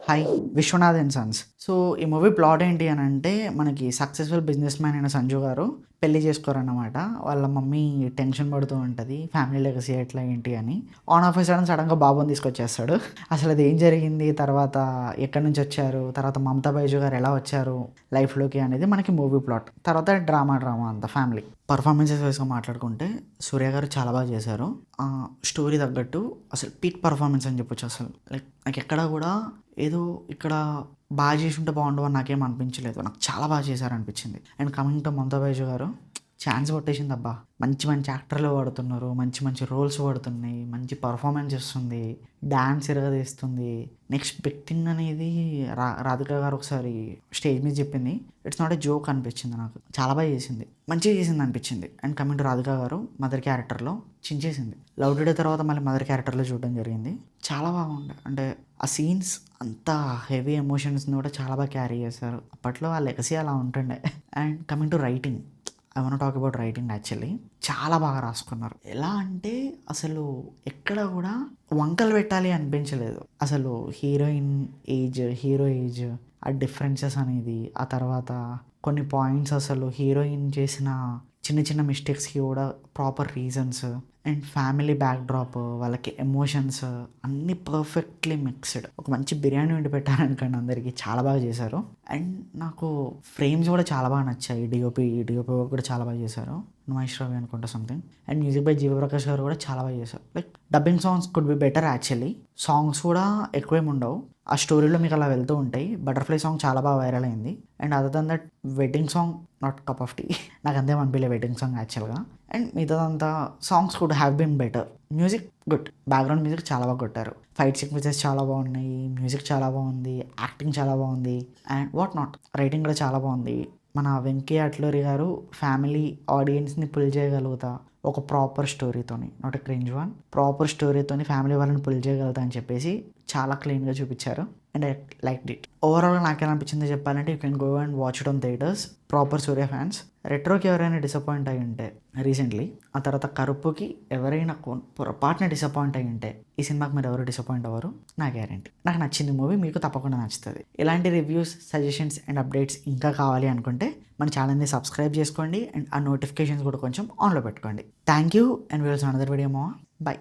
Hi! 'Vishwanath and sons'. So, ఈ movie plot ఏంటి అనంటే, మనకి సక్సెస్‌ఫుల్ బిజినెస్ మ్యాన్ అయిన సంజు గారు పెళ్లి చేసుకోరన్నమాట. వాళ్ళ మమ్మీ టెన్షన్ పడుతూ ఉంటది. ఫ్యామిలీ లెగసీ ఎట్లా ఏంటి అని. ఆన్ ఆఫ్ ఎ సడెన్ సడెన్‌గా బాబుని తీసుకొచ్చేస్తాడు. అసలది ఏం జరిగింది, తర్వాత ఎక్కడి నుంచొచ్చారు, తర్వాత మమతా బైజు గారు ఎలా వచ్చారు లైఫ్‌లోకి అనేది మనకి మూవీ ప్లాట్. తర్వాత డ్రామా అంతా ఫ్యామిలీ. పర్ఫార్మెన్సెస్ వైస్‌గా మాట్లాడుకుంటే సూర్య గారు చాలా బాగా చేశారు. స్టోరీ తగ్గట్టు అసలు పీక్ పర్ఫార్మెన్స్ అని చెప్పొచ్చు అసలు. లైక్ నాకెక్కడా కూడా ఏదో ఇక్కడ బాగా చేసుంటే బాగుండు అని నాకేం అనిపించలేదు. నాకు చాలా బాగా చేశారనిపించింది. And coming to Mamatha Baiju గారు ఛాన్స్ కొట్టేసిందబ్బా! మంచి మంచి యాక్టర్లు పడుతున్నారు. మంచి మంచి రోల్స్ పడుతున్నాయి. మంచి పర్ఫార్మెన్స్ ఇస్తుంది. డాన్స్ ఇరగదీస్తుంది. నెక్స్ట్ బిగ్ థింగ్ అనేది రాధిక గారు ఒకసారి స్టేజ్ మీద చెప్పింది. ఇట్స్ నాట్ ఎ జోక్ అనిపించింది నాకు. చాలా బాగా చేసింది. మంచిగా చేసింది అనిపించింది. అండ్ కమింగ్ టు రాధిక గారు మదర్ క్యారెక్టర్‌లో చించేసింది. లవ్ టుడే తర్వాత మళ్ళీ మదర్ క్యారెక్టర్‌లో చూడడం జరిగింది. చాలా బాగుండే. అంటే ఆ సీన్స్ అంత హెవీ ఎమోషన్స్‌ని కూడా చాలా బాగా క్యారీ చేశారు. అప్పట్లో ఆ లెగసీ అలా ఉంటుండే. And coming to writing. I want talk about writing actually. చాలా బాగా రాసుకున్నారు. ఎలా అంటే అసలు ఎక్కడ కూడా వంకలు పెట్టాలి అనిపించలేదు. అసలు హీరోయిన్ ఏజ్, హీరో ఏజ్, ఆ డిఫరెన్సెస్ అనేది, ఆ తర్వాత కొన్ని పాయింట్స్ అసలు హీరోయిన్ చేసిన చిన్న చిన్న మిస్టేక్స్కి కూడా proper reasons and family backdrop, వాళ్ళకి ఎమోషన్స్ అన్నీ పర్ఫెక్ట్లీ మిక్స్డ్. ఒక మంచి బిర్యానీ వండి పెట్టారనుకోండి అందరికీ. చాలా బాగా చేశారు. అండ్ నాకు ఫ్రేమ్స్ కూడా చాలా బాగా నచ్చాయి. డిఓపి వర్క్ కూడా చాలా బాగా చేశారు. మహేష్ రవి అనుకుంటా సంథింగ్. అండ్ మ్యూజిక్ బై జీవప్రకాష్ గారు కూడా చాలా బాగా చేశారు. Like dubbing songs could be better actually. Songs కూడా ఎక్కువేమి ఉండవు. ఆ స్టోరీలో మీకు అలా వెళ్తూ ఉంటాయి. బటర్ఫ్లై సాంగ్ చాలా బాగా వైరల్ అయింది. And other than that wedding song not cup of tea. నాకు అంతేం అనిపించలేదు వెడ్డింగ్ సాంగ్ యాక్చువల్గా. అండ్ మిగతాదంతా songs could have been better. Music good. Background music చాలా బాగా కొట్టారు. ఫైట్ సీక్వెన్సెస్ చాలా బాగున్నాయి. మ్యూజిక్ చాలా బాగుంది. యాక్టింగ్ చాలా బాగుంది. అండ్ వాట్ నాట్ రైటింగ్ కూడా చాలా బాగుంది. మన వెంకీ అట్లూరి గారు ఫ్యామిలీ ఆడియన్స్ని పుల్ చేయగలుగుతా ఒక ప్రాపర్ స్టోరీతోని, not a cringe one, proper స్టోరీతోని ఫ్యామిలీ వాళ్ళని పుల్ చేయగలుగుతా అని చెప్పేసి చాలా క్లీన్గా చూపించారు. And I like it. ఓవరాల్గా నాకేమనిపించింది చెప్పాలంటే, you can go and watch it on theatres. Proper Surya fans. రెట్రోకి ఎవరైనా డిసప్పాయింట్ అయి ఉంటే రీసెంట్లీ, ఆ తర్వాత కరుపుకి ఎవరైనా పొరపాటున డిసప్పాయింట్ అయి ఉంటే, ఈ సినిమాకి మీరు ఎవరు డిసప్పాయింట్ అవ్వరు, నా గ్యారంటీ. నాకు నచ్చింది మూవీ, మీకు తప్పకుండా నచ్చుతుంది. ఇలాంటి రివ్యూస్, సజెషన్స్ అండ్ అప్డేట్స్ ఇంకా కావాలి అనుకుంటే మన ఛానల్ని సబ్స్క్రైబ్ చేసుకోండి. అండ్ ఆ నోటిఫికేషన్స్ కూడా కొంచెం ఆన్లో పెట్టుకోండి. Thank you and will see another video. By.